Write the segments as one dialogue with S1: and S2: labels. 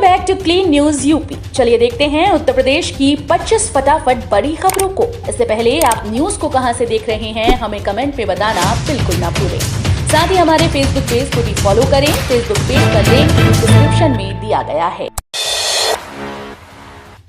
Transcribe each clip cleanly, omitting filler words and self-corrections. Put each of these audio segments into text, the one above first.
S1: Back to clean news UP. चलिए देखते हैं उत्तर प्रदेश की 25 फटाफट बड़ी खबरों को। इससे पहले आप न्यूज को कहां से देख रहे हैं हमें कमेंट में बताना बिल्कुल ना भूलें। साथ ही हमारे फेसबुक पेज को भी फॉलो करें। फेसबुक पेज का लिंक डिस्क्रिप्शन में दिया गया है।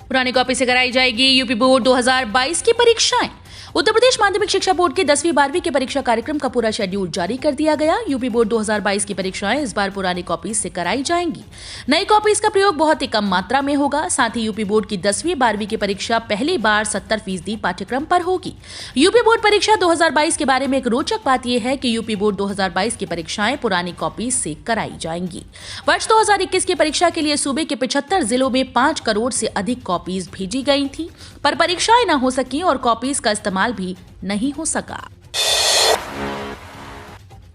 S1: पुरानी कॉपी से कराई जाएगी यूपी बोर्ड 2022 की परीक्षाएं। उत्तर प्रदेश माध्यमिक शिक्षा बोर्ड के 10वीं 12वीं के परीक्षा कार्यक्रम का पूरा शेड्यूल जारी कर दिया गया। यूपी बोर्ड 2022 की परीक्षाएं इस बार पुरानी कॉपीज से कराई जाएंगी। नई कॉपीज का प्रयोग बहुत ही कम मात्रा में होगा। साथ ही यूपी बोर्ड की 10वीं 12वीं की परीक्षा पहली बार 70% पाठ्यक्रम पर होगी। यूपी बोर्ड परीक्षा 2022 के बारे में एक रोचक बात यह है कि यूपी बोर्ड 2022 की परीक्षाएं पुरानी कॉपीज से कराई जाएंगी। वर्ष 2021 की परीक्षा के लिए सूबे के 75 जिलों में 5 करोड़ से अधिक कॉपीज भेजी गई थी, पर परीक्षाएं न हो सकी और कॉपीज का इस्तेमाल भी नहीं हो सका।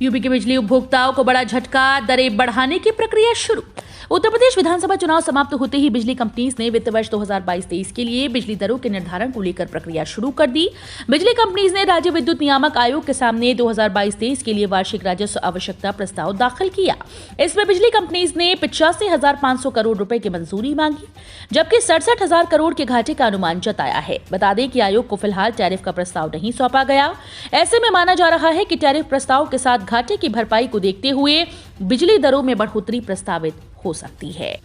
S1: यूपी के बिजली उपभोक्ताओं को बड़ा झटका, दरें बढ़ाने की प्रक्रिया शुरू। उत्तर प्रदेश विधानसभा चुनाव समाप्त होते ही बिजली कंपनीज ने वित्त वर्ष 2022-23 के लिए बिजली दरों के निर्धारण को लेकर प्रक्रिया शुरू कर दी। बिजली कंपनीज ने राज्य विद्युत नियामक आयोग के सामने 2022-23 के लिए वार्षिक राजस्व आवश्यकता प्रस्ताव दाखिल किया। इसमें बिजली कंपनीज ने 85,500 करोड़ रुपए की मंजूरी मांगी, जबकि 67,000 करोड़ के घाटे का अनुमान जताया है। बता दें कि आयोग को फिलहाल टैरिफ का प्रस्ताव नहीं सौंपा गया। ऐसे में माना जा रहा है कि टैरिफ प्रस्ताव के साथ घाटे की भरपाई को देखते हुए बिजली दरों में बढ़ोतरी प्रस्तावित हो सकती है।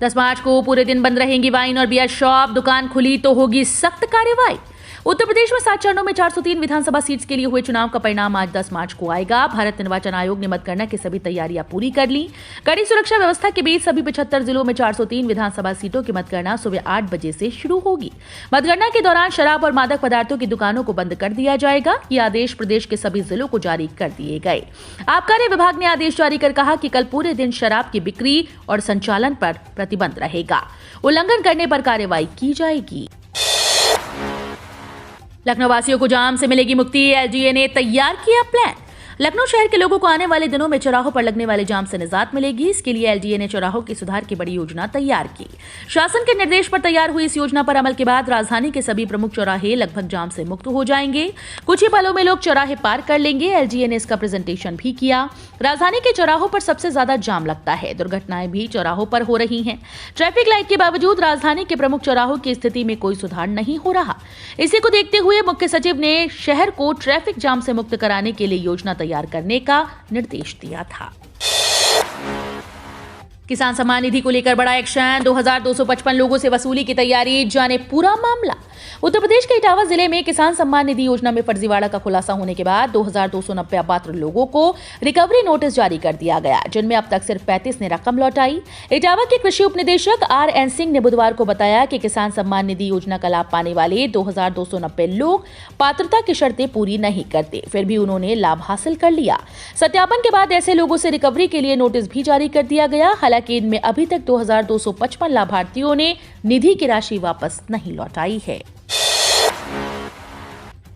S1: 10 मार्च को पूरे दिन बंद रहेंगी वाइन और बियर शॉप। दुकान खुली तो होगी सख्त कार्रवाई। उत्तर प्रदेश में 7 चरणों में 403 विधानसभा सीट्स के लिए हुए चुनाव का परिणाम आज 10 मार्च को आएगा। भारत निर्वाचन आयोग ने मतगणना की सभी तैयारियां पूरी कर ली। कड़ी सुरक्षा व्यवस्था के बीच सभी 75 जिलों में 403 विधानसभा सीटों की मतगणना सुबह 8 बजे से शुरू होगी। मतगणना के दौरान शराब और मादक पदार्थों की दुकानों को बंद कर दिया जाएगा। ये आदेश प्रदेश के सभी जिलों को जारी कर दिए गए। आबकारी विभाग ने आदेश जारी कर कहा कि कल पूरे दिन शराब की बिक्री और संचालन पर प्रतिबंध रहेगा। उल्लंघन करने पर कार्रवाई की जाएगी। लखनऊ वासियों को जाम से मिलेगी मुक्ति। एलजीए ने तैयार किया प्लान। लखनऊ शहर के लोगों को आने वाले दिनों में चौराहों पर लगने वाले जाम से निजात मिलेगी। इसके लिए एलजीए ने चौराहों के सुधार की बड़ी योजना तैयार की। शासन के निर्देश पर तैयार हुई इस योजना पर अमल के बाद राजधानी के सभी प्रमुख चौराहे लगभग जाम से मुक्त हो जाएंगे। कुछ ही पलों में लोग चौराहे पार कर लेंगे। एलजीए ने इसका प्रेजेंटेशन भी किया। राजधानी के चौराहों पर सबसे ज्यादा जाम लगता है। दुर्घटनाएं भी चौराहों पर हो रही हैं। ट्रैफिक लाइट के बावजूद राजधानी के प्रमुख चौराहों की स्थिति में कोई सुधार नहीं हो रहा। इसी को देखते हुए मुख्य सचिव ने शहर को ट्रैफिक जाम से मुक्त कराने के लिए योजना तैयार करने का निर्देश दिया था। किसान सम्मान निधि को लेकर बड़ा एक्शन। 2255 लोगों से वसूली की तैयारी, जाने पूरा मामला। उत्तर प्रदेश के इटावा जिले में किसान सम्मान निधि योजना में फर्जीवाड़ा का खुलासा होने के बाद 2290 अपात्र लोगों को रिकवरी नोटिस जारी कर दिया गया, जिनमें अब तक सिर्फ 35 ने रकम लौटाई। इटावा के कृषि उपनिदेशक RN सिंह ने बुधवार को बताया कि किसान सम्मान निधि योजना का लाभ पाने वाले 2290 लोग पात्रता की शर्तें पूरी नहीं करते, फिर भी उन्होंने लाभ हासिल कर लिया। सत्यापन के बाद ऐसे लोगों से रिकवरी के लिए नोटिस भी जारी कर दिया गया। हालांकि इनमें अभी तक 2255 लाभार्थियों ने निधि की राशि वापस नहीं लौटाई है।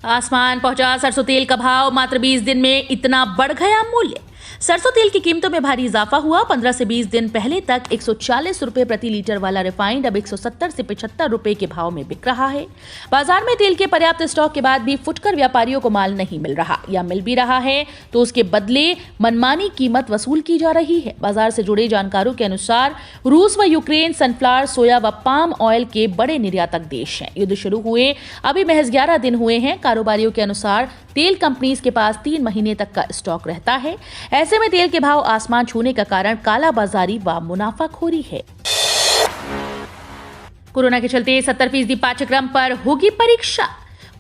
S1: आसमान पहुंचा सरसों तेल का भाव। मात्र 20 दिन में इतना बढ़ गया मूल्य। सरसों तेल की कीमतों में भारी इजाफा हुआ। 15 से 20 दिन पहले तक 140 रुपए प्रति लीटर वाला रिफाइंड अब 170 से 75 रुपए के भाव में बिक रहा है। बाजार में तेल के पर्याप्त स्टॉक के बाद भी फुटकर व्यापारियों को माल नहीं मिल रहा, या मिल भी रहा है तो उसके बदले मनमानी कीमत वसूल की जा रही है। बाजार से जुड़े जानकारों के अनुसार रूस व यूक्रेन सनफ्लावर, सोया व पाम ऑयल के बड़े निर्यातक देश हैं। युद्ध शुरू हुए अभी महज 11 दिन हुए हैं। कारोबारियों के अनुसार तेल कंपनीज के पास 3 महीने तक का स्टॉक रहता है। ऐसे में तेल के भाव आसमान छूने का कारण कालाबाजारी व मुनाफाखोरी है। कोरोना के चलते 70% पाठ्यक्रम पर होगी परीक्षा।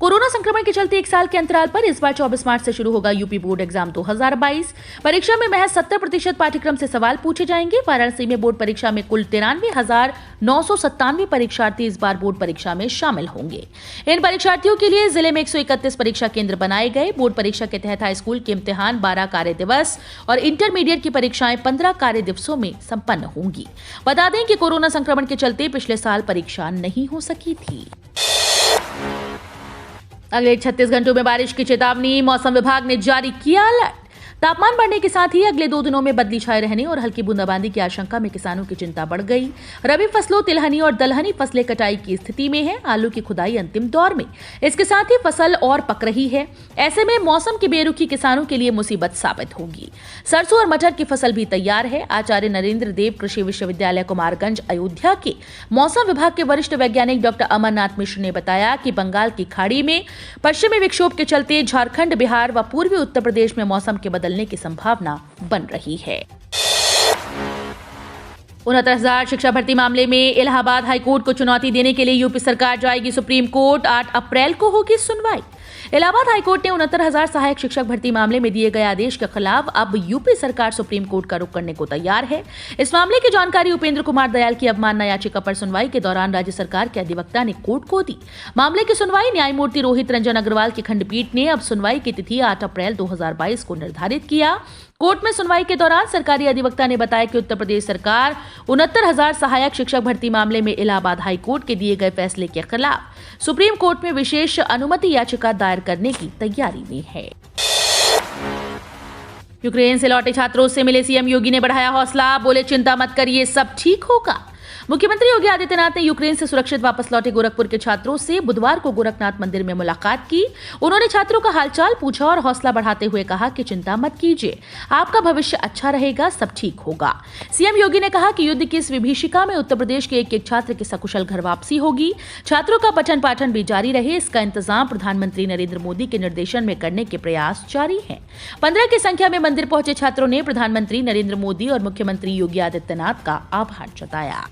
S1: कोरोना संक्रमण के चलते 1 साल के अंतराल पर इस बार 24 मार्च से शुरू होगा यूपी बोर्ड एग्जाम 2022। परीक्षा में महज 70% पाठ्यक्रम से सवाल पूछे जाएंगे। वाराणसी में बोर्ड परीक्षा में कुल 93,997 परीक्षार्थी इस बार बोर्ड परीक्षा में शामिल होंगे। इन परीक्षार्थियों के लिए जिले में 131 परीक्षा केंद्र बनाए गए। बोर्ड परीक्षा के तहत हाई स्कूल के इम्तिहान 12 कार्य दिवस और इंटरमीडिएट की परीक्षाएं 15 कार्य दिवसों में संपन्न होंगी। बता दें कि कोरोना संक्रमण के चलते पिछले साल परीक्षा नहीं हो सकी थी। अगले 36 घंटों में बारिश की चेतावनी। मौसम विभाग ने जारी किया अलर्ट। तापमान बढ़ने के साथ ही अगले 2 दिनों में बदली छाए रहने और हल्की बूंदाबांदी की आशंका में किसानों की चिंता बढ़ गई। रबी फसलों तिलहनी और दलहनी फसलें कटाई की स्थिति में है। आलू की खुदाई अंतिम दौर में, इसके साथ ही फसल और पक रही है। ऐसे में मौसम की बेरुखी किसानों के लिए मुसीबत साबित होगी। सरसों और मटर की फसल भी तैयार है। आचार्य नरेंद्र देव कृषि विश्वविद्यालय कुमारगंज अयोध्या के मौसम विभाग के वरिष्ठ वैज्ञानिक डॉक्टर अमरनाथ मिश्र ने बताया कि बंगाल की खाड़ी में पश्चिमी विक्षोभ के चलते झारखंड, बिहार व पूर्वी उत्तर प्रदेश में मौसम के बदलने की संभावना बन रही है। 69,000 शिक्षक भर्ती मामले में इलाहाबाद हाईकोर्ट को चुनौती देने के लिए यूपी सरकार जाएगी सुप्रीम कोर्ट। 8 अप्रैल को होगी सुनवाई। इलाहाबाद हाईकोर्ट ने 69,000 सहायक शिक्षक भर्ती मामले में दिए गए आदेश के खिलाफ अब यूपी सरकार सुप्रीम कोर्ट का रुख करने को तैयार है। इस मामले की जानकारी उपेंद्र कुमार दयाल की अवमानना याचिका पर सुनवाई के दौरान राज्य सरकार के अधिवक्ता ने कोर्ट को दी। मामले की सुनवाई न्यायमूर्ति रोहित रंजन अग्रवाल की खंडपीठ ने अब सुनवाई की तिथि 8 अप्रैल 2022 को निर्धारित किया। कोर्ट में सुनवाई के दौरान सरकारी अधिवक्ता ने बताया कि उत्तर प्रदेश सरकार 69,000 सहायक शिक्षक भर्ती मामले में इलाहाबाद हाईकोर्ट के दिए गए फैसले के खिलाफ सुप्रीम कोर्ट में विशेष अनुमति याचिका दायर करने की तैयारी में है। यूक्रेन से लौटे छात्रों से मिले सीएम योगी ने बढ़ाया हौसला, बोले चिंता मत करिए, सब ठीक होगा। मुख्यमंत्री योगी आदित्यनाथ ने यूक्रेन से सुरक्षित वापस लौटे गोरखपुर के छात्रों से बुधवार को गोरखनाथ मंदिर में मुलाकात की। उन्होंने छात्रों का हालचाल पूछा और हौसला बढ़ाते हुए कहा कि चिंता मत कीजिए, आपका भविष्य अच्छा रहेगा, सब ठीक होगा। सीएम योगी ने कहा कि युद्ध की इस विभीषिका में उत्तर प्रदेश के एक छात्र की सकुशल घर वापसी होगी। छात्रों का पठन पाठन भी जारी रहे, इसका इंतजाम प्रधानमंत्री नरेंद्र मोदी के निर्देशन में करने के प्रयास जारी है। 15 की संख्या में मंदिर पहुंचे छात्रों ने प्रधानमंत्री नरेंद्र मोदी और मुख्यमंत्री योगी आदित्यनाथ का आभार जताया।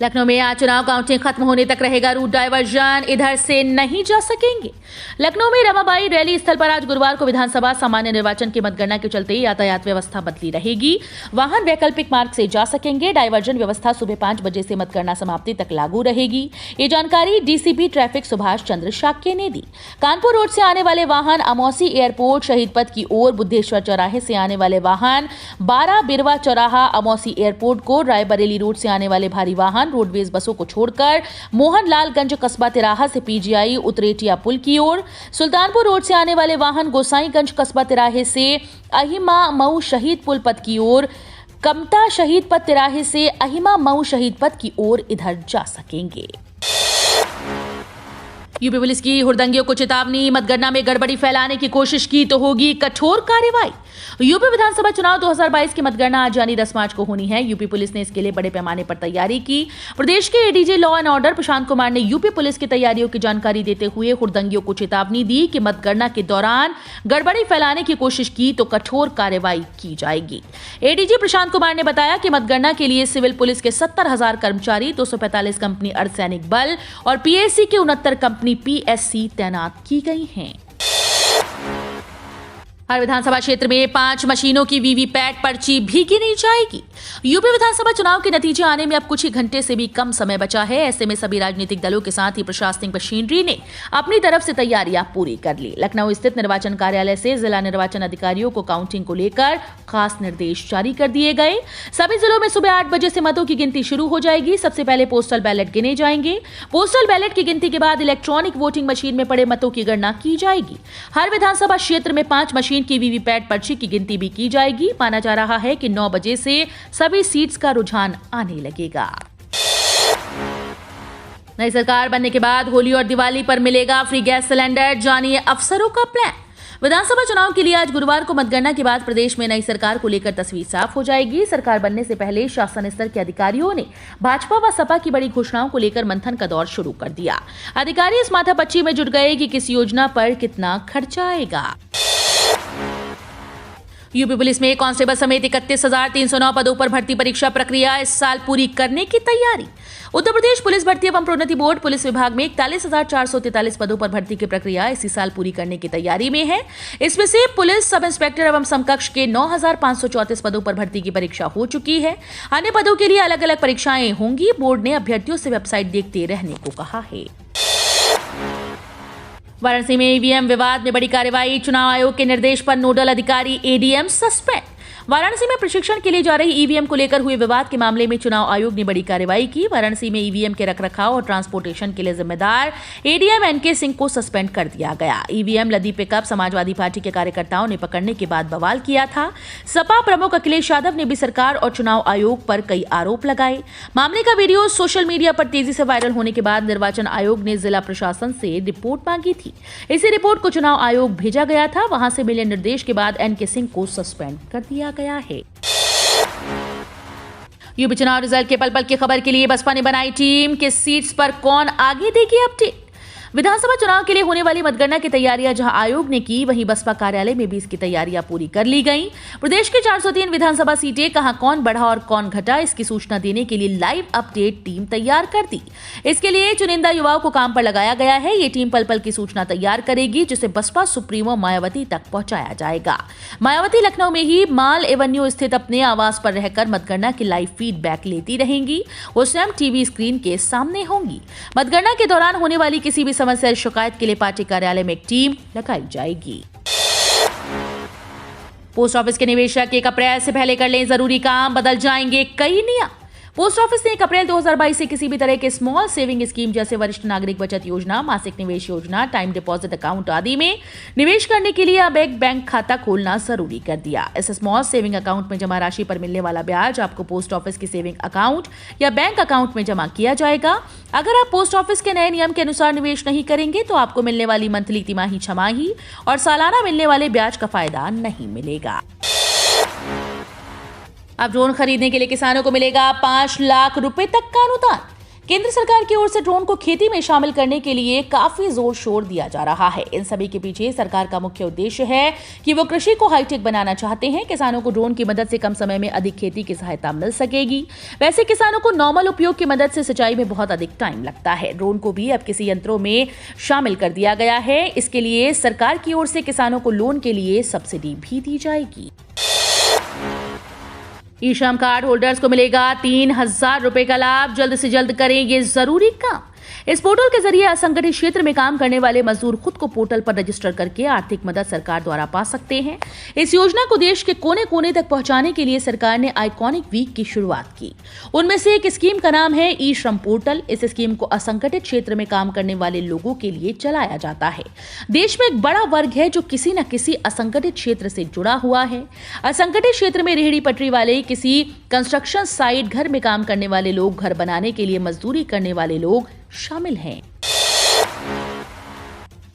S1: लखनऊ में आज चुनाव काउंटिंग खत्म होने तक रहेगा रूट डायवर्जन, इधर से नहीं जा सकेंगे। लखनऊ में रमाबाई रैली स्थल पर आज गुरुवार को विधानसभा सामान्य निर्वाचन की मतगणना के चलते यातायात व्यवस्था बदली रहेगी। वाहन वैकल्पिक मार्ग से जा सकेंगे। डायवर्जन व्यवस्था सुबह 5 बजे से मतगणना समाप्ति तक लागू रहेगी। ये जानकारी डीसीपी ट्रैफिक सुभाष चंद्र शाक्य ने दी। कानपुर रोड से आने वाले वाहन अमौसी एयरपोर्ट शहीद पथ की ओर, बुद्धेश्वर चौराहे से आने वाले वाहन 12 बिरवा चौराहा अमौसी एयरपोर्ट को, रायबरेली रोड से आने वाले भारी वाहन रोडवेज बसों को छोड़कर मोहनलालगंज कस्बा तिराहा से पीजीआई उतरेटिया पुल की ओर, सुल्तानपुर रोड से आने वाले वाहन गोसाईगंज कस्बा तिराहे से अहिमा मऊ शहीद पुल पथ की ओर, कमता शहीद पथ तिराहे से अहिमा मऊ शहीद पथ की ओर इधर जा सकेंगे। यूपी पुलिस की हुड़दंगियों को चेतावनी, मतगणना में गड़बड़ी फैलाने की कोशिश की तो होगी कठोर कार्रवाई। यूपी विधानसभा चुनाव 2022 की मतगणना आज यानी 10 मार्च को होनी है। यूपी पुलिस ने इसके लिए बड़े पैमाने पर तैयारी की। प्रदेश के ADG law and order Prashant Kumar ने यूपी पुलिस की तैयारियों की जानकारी देते हुए हुड़दंगियों को चेतावनी दी कि मतगणना के दौरान गड़बड़ी फैलाने की कोशिश की तो कठोर कार्रवाई की जाएगी। एडीजी प्रशांत कुमार ने बताया कि मतगणना के लिए सिविल पुलिस के 70,000 कर्मचारी, 245 कंपनी अर्धसैनिक बल और पीएससी के 69 कंपनी पीएससी तैनात की गई हैं। हर विधानसभा क्षेत्र में 5 मशीनों की वीवीपैट पर्ची भी गिनी जाएगी। यूपी विधानसभा चुनाव के नतीजे आने में अब कुछ ही घंटे से भी कम समय बचा है। ऐसे में सभी राजनीतिक दलों के साथ ही प्रशासनिक मशीनरी ने अपनी तरफ से तैयारियां पूरी कर ली। लखनऊ स्थित निर्वाचन कार्यालय से जिला निर्वाचन अधिकारियों को काउंटिंग को लेकर खास निर्देश जारी कर दिए गए। सभी जिलों में सुबह 8 बजे से मतों की गिनती शुरू हो जाएगी। सबसे पहले पोस्टल बैलेट गिने जाएंगे। पोस्टल बैलेट की गिनती के बाद इलेक्ट्रॉनिक वोटिंग मशीन में पड़े मतों की गणना की जाएगी। हर विधानसभा क्षेत्र में 5 मशीन की वीवीपैट पर्ची की गिनती भी की जाएगी। माना जा रहा है कि 9 बजे से सभी सीट्स का रुझान आने लगेगा। नई सरकार बनने के बाद होली और दिवाली पर मिलेगा फ्री गैस सिलेंडर, जानिए अफसरों का प्लान। विधानसभा चुनाव के लिए आज गुरुवार को मतगणना के बाद प्रदेश में नई सरकार को लेकर तस्वीर साफ हो जाएगी। सरकार बनने से पहले शासन स्तर के अधिकारियों ने भाजपा व सपा की बड़ी घोषणाओं को लेकर मंथन का दौर शुरू कर दिया। अधिकारी इस माथापच्ची में जुट गए कि किस योजना पर कितना खर्चा आएगा। यूपी पुलिस में कांस्टेबल समेत 31,309 पदों पर भर्ती परीक्षा प्रक्रिया इस साल पूरी करने की तैयारी। उत्तर प्रदेश पुलिस भर्ती एवं प्रोन्नति बोर्ड पुलिस विभाग में 41,443 पदों पर भर्ती की प्रक्रिया इसी साल पूरी करने की तैयारी में है। इसमें से पुलिस सब इंस्पेक्टर एवं समकक्ष के 9,534 पदों पर भर्ती की परीक्षा हो चुकी है। अन्य पदों के लिए अलग अलग परीक्षाएं होंगी। बोर्ड ने अभ्यर्थियों से वेबसाइट देखते रहने को कहा है। वाराणसी में ईवीएम विवाद में बड़ी कार्रवाई। चुनाव आयोग के निर्देश पर नोडल अधिकारी एडीएम सस्पेंड। वाराणसी में प्रशिक्षण के लिए जा रही ईवीएम को लेकर हुए विवाद के मामले में चुनाव आयोग ने बड़ी कार्रवाई की। वाराणसी में ईवीएम के रखरखाव और ट्रांसपोर्टेशन के लिए जिम्मेदार एडीएम एनके सिंह को सस्पेंड कर दिया गया। ईवीएम लदी पिकअप समाजवादी पार्टी के कार्यकर्ताओं ने पकड़ने के बाद बवाल किया था। सपा प्रमुख अखिलेश यादव ने भी सरकार और चुनाव आयोग पर कई आरोप लगाए। मामले का वीडियो सोशल मीडिया पर तेजी से वायरल होने के बाद निर्वाचन आयोग ने जिला प्रशासन से रिपोर्ट मांगी थी। इसी रिपोर्ट को चुनाव आयोग भेजा गया था। वहां से मिले निर्देश के बाद एनके सिंह को सस्पेंड कर दिया गया है। यूपी चुनाव रिजल्ट के पल पल की खबर के लिए बसपा ने बनाई टीम। किस सीट्स पर कौन आगे देगी अपडेट। विधानसभा चुनाव के लिए होने वाली मतगणना की तैयारियां जहां आयोग ने की, वहीं बसपा कार्यालय में भी इसकी तैयारियां पूरी कर ली गईं। प्रदेश की 403 विधानसभा सीटें कहां कौन बढ़ा और कौन घटा, इसकी सूचना देने के लिए लाइव अपडेट टीम तैयार कर दी। इसके लिए चुनिंदा युवाओं को काम पर लगाया गया है। ये टीम पल पल की सूचना तैयार करेगी, जिसे बसपा सुप्रीमो मायावती तक पहुंचाया जाएगा। मायावती लखनऊ में ही माल एवेन्यू स्थित अपने आवास पर रहकर मतगणना की लाइव फीडबैक लेती रहेंगी। वो स्वयं टीवी स्क्रीन के सामने होंगी। मतगणना के दौरान होने वाली किसी भी समस्या शिकायत के लिए पार्टी कार्यालय में एक टीम लगाई जाएगी। पोस्ट ऑफिस के निवेशक 1 अप्रैल से पहले कर लें जरूरी काम, बदल जाएंगे कई नियम। पोस्ट ऑफिस ने 1 अप्रैल 2022 से किसी भी तरह के स्मॉल सेविंग स्कीम जैसे वरिष्ठ नागरिक बचत योजना, मासिक निवेश योजना, टाइम डिपॉजिट अकाउंट आदि में निवेश करने के लिए अब एक बैंक खाता खोलना जरूरी कर दिया। इस स्मॉल सेविंग अकाउंट में जमा राशि पर मिलने वाला ब्याज आपको पोस्ट ऑफिस की सेविंग अकाउंट या बैंक अकाउंट में जमा किया जाएगा। अगर आप पोस्ट ऑफिस के नए नियम के अनुसार निवेश नहीं करेंगे तो आपको मिलने वाली मंथली, तिमाही, छमाही और सालाना मिलने वाले ब्याज का फायदा नहीं मिलेगा। अब ड्रोन खरीदने के लिए किसानों को मिलेगा 5 लाख रुपए तक का अनुदान। केंद्र सरकार की ओर से ड्रोन को खेती में शामिल करने के लिए काफी जोर शोर दिया जा रहा है। इन सभी के पीछे सरकार का मुख्य उद्देश्य है कि वो कृषि को हाईटेक बनाना चाहते हैं। किसानों को ड्रोन की मदद से कम समय में अधिक खेती की सहायता मिल सकेगी। वैसे किसानों को नॉर्मल उपयोग की मदद से सिंचाई में बहुत अधिक टाइम लगता है। ड्रोन को भी अब किसी यंत्रों में शामिल कर दिया गया है। इसके लिए सरकार की ओर से किसानों को लोन के लिए सब्सिडी भी दी जाएगी। ई श्रम कार्ड होल्डर्स को मिलेगा 3,000 रुपए का लाभ। जल्द से जल्द करें ये जरूरी काम। इस पोर्टल के जरिए असंगठित क्षेत्र में काम करने वाले मजदूर खुद को पोर्टल पर रजिस्टर करके आर्थिक मदद सरकार द्वारा पा सकते हैं। इस योजना को देश के कोने कोने तक पहुंचाने के लिए सरकार ने आइकॉनिक वीक की शुरुआत की। उनमें से एक स्कीम का नाम है ई श्रम पोर्टल। इस स्कीम को असंगठित क्षेत्र में काम करने वाले लोगों के लिए चलाया जाता है। देश में एक बड़ा वर्ग है जो किसी न किसी असंगठित क्षेत्र से जुड़ा हुआ है। असंगठित क्षेत्र में रेहड़ी पटरी वाले, किसी कंस्ट्रक्शन साइट, घर में काम करने वाले लोग, घर बनाने के लिए मजदूरी करने वाले लोग शामिल हैं।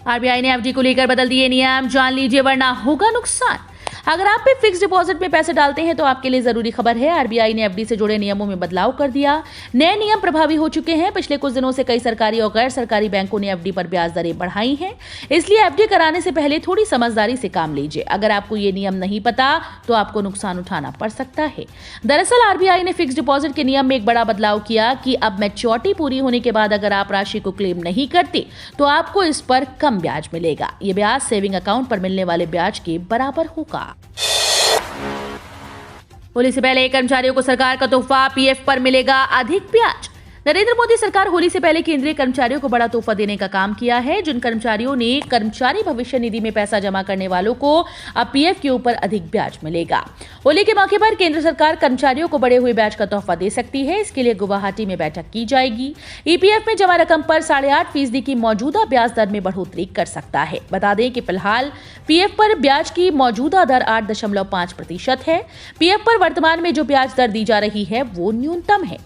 S1: आरबीआई ने एफडी को लेकर बदल दिए नियम, जान लीजिए वरना होगा नुकसान। अगर आप भी फिक्स डिपॉजिट में पैसे डालते हैं तो आपके लिए जरूरी खबर है। आरबीआई ने एफडी से जुड़े नियमों में बदलाव कर दिया। नए नियम प्रभावी हो चुके हैं। पिछले कुछ दिनों से कई सरकारी और गैर सरकारी बैंकों ने एफडी पर ब्याज दरें बढ़ाई हैं। इसलिए एफडी कराने से पहले थोड़ी समझदारी से काम लीजिए। अगर आपको ये नियम नहीं पता तो आपको नुकसान उठाना पड़ सकता है। दरअसल आरबीआई ने फिक्स डिपॉजिट के नियम में एक बड़ा बदलाव किया कि अब मैच्योरिटी पूरी होने के बाद अगर आप राशि को क्लेम नहीं करते तो आपको इस पर कम ब्याज मिलेगा। ये ब्याज सेविंग अकाउंट पर मिलने वाले ब्याज के बराबर होगा। होली से पहले कर्मचारियों को सरकार का तोहफा, पीएफ पर मिलेगा अधिक ब्याज। नरेंद्र मोदी सरकार होली से पहले केंद्रीय कर्मचारियों को बड़ा तोहफा देने का काम किया है। जिन कर्मचारियों ने कर्मचारी भविष्य निधि में पैसा जमा करने वालों को अब पीएफ के ऊपर अधिक ब्याज मिलेगा। होली के मौके पर केंद्र सरकार कर्मचारियों को बढ़े हुए ब्याज का तोहफा दे सकती है। इसके लिए गुवाहाटी में बैठक की जाएगी। ईपीएफ में जमा रकम पर 8.5% की मौजूदा ब्याज दर में बढ़ोतरी कर सकता है। बता दें कि फिलहाल पीएफ पर ब्याज की मौजूदा दर 8.5% है। पीएफ पर वर्तमान में जो ब्याज दर दी जा रही है वो न्यूनतम है।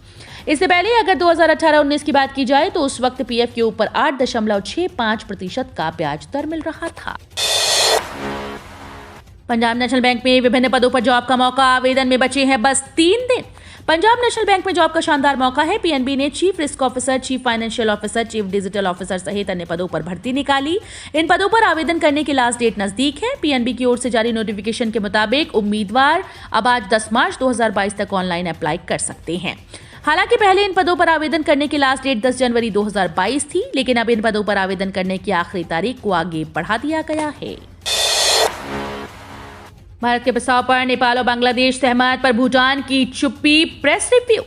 S1: इससे पहले अगर 2018-19 की बात की जाए तो उस वक्त पीएफ के ऊपर 8.65% का ब्याज दर मिल रहा था। पंजाब नेशनल बैंक में विभिन्न पदों पर जॉब का मौका, आवेदन में बचे हैं बस 3 दिन। पंजाब नेशनल बैंक में जॉब का शानदार मौका है। पीएनबी ने chief risk officer, chief financial officer, chief digital officer सहित अन्य पदों पर भर्ती निकाली। इन पदों पर आवेदन करने की लास्ट डेट नजदीक है। पीएनबी की ओर से जारी नोटिफिकेशन के मुताबिक उम्मीदवार अब आज 10 मार्च 2022 तक ऑनलाइन अप्लाई कर सकते हैं। हालांकि पहले इन पदों पर आवेदन करने की लास्ट डेट 10 जनवरी 2022 थी, लेकिन अब इन पदों पर आवेदन करने की आखिरी तारीख को आगे बढ़ा दिया गया है। भारत के प्रस्ताव पर नेपाल और बांग्लादेश सहमत, पर भूटान की चुप्पी। Press review.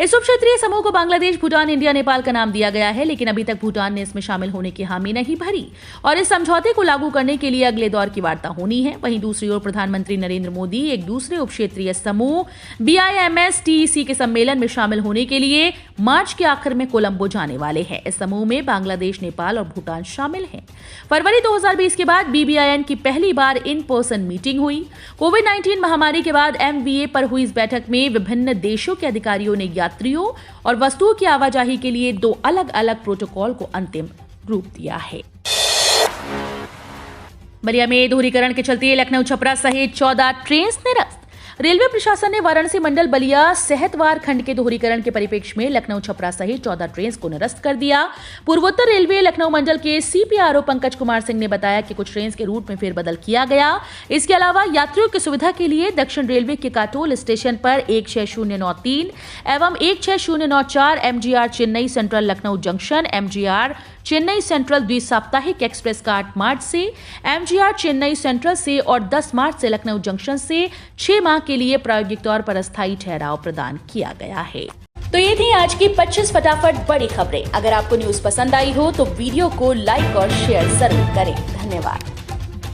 S1: इस उप क्षेत्रीय समूह को बांग्लादेश, भूटान, इंडिया, नेपाल का नाम दिया गया है, लेकिन अभी तक भूटान ने इसमें शामिल होने की हामी नहीं भरी और इस समझौते को लागू करने के लिए अगले दौर की वार्ता होनी है। वहीं दूसरी ओर प्रधानमंत्री नरेंद्र मोदी एक दूसरे उप क्षेत्रीय समूह BIMSTEC के सम्मेलन में शामिल होने के लिए मार्च के आखिर में कोलंबो जाने वाले हैं। इस समूह में बांग्लादेश, नेपाल और भूटान शामिल हैं। फरवरी 2020 के बाद BBIN की पहली बार इन पर्सन मीटिंग हुई। कोविड-19 महामारी के बाद MVA पर हुई इस बैठक में विभिन्न देशों के अधिकारियों ने यात्रियों और वस्तुओं की आवाजाही के लिए 2 अलग-अलग प्रोटोकॉल को अंतिम रूप दिया है। बलिया में दोहरीकरण के चलते लखनऊ छपरा सहित 14 ट्रेन निरस्त। रेलवे प्रशासन ने वाराणसी मंडल बलिया सहतवार खंड के दोहरीकरण के परिप्रेक्ष्य में लखनऊ छपरा सहित 14 ट्रेन को निरस्त कर दिया। पूर्वोत्तर रेलवे लखनऊ मंडल के CPRO पंकज कुमार सिंह ने बताया कि कुछ ट्रेन के रूट में फेरबदल किया गया। इसके अलावा यात्रियों की सुविधा के लिए दक्षिण रेलवे के काटोल स्टेशन पर 16093 एवं 16094 MGR Chennai central Lucknow junction, MGR Chennai central द्विसाप्ताहिक एक्सप्रेस का 8 मार्च से, MGR चेन्नई सेंट्रल से और 10 मार्च से लखनऊ जंक्शन से 6 माह के लिए प्रायोगिक तौर पर अस्थायी ठहराव प्रदान किया गया है। तो ये थी आज की 25 फटाफट बड़ी खबरें। अगर आपको न्यूज पसंद आई हो तो वीडियो को लाइक और शेयर जरूर करें। धन्यवाद।